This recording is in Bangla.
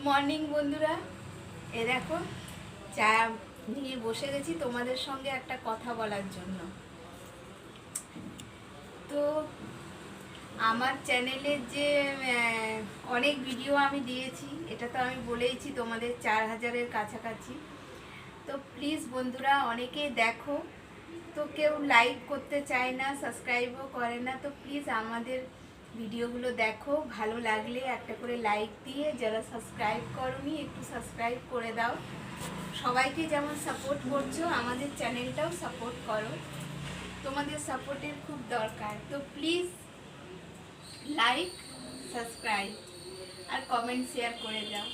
মর্নিং বন্ধুরা, এ দেখো চা নিয়ে বসে গেছি তোমাদের সঙ্গে একটা কথা বলার জন্য। তো আমার চ্যানেলের যে অনেক ভিডিও আমি দিয়েছি, এটা তো আমি বলেইছি তোমাদের 4000-এর কাছাকাছি। তো প্লিজ বন্ধুরা, অনেকে দেখো তো কেউ লাইক করতে চায় না, সাবস্ক্রাইবও করে না। তো প্লিজ আমাদের ভিডিওগুলো দেখো, ভালো লাগলে একটা করে লাইক দিয়ে, যারা সাবস্ক্রাইব করোনি একটু সাবস্ক্রাইব করে দাও। সবাইকে যেমন সাপোর্ট করছো আমাদের চ্যানেলটাও সাপোর্ট করো, তোমাদের সাপোর্টের খুব দরকার। তো প্লিজ লাইক, সাবস্ক্রাইব আর কমেন্ট শেয়ার করে দাও।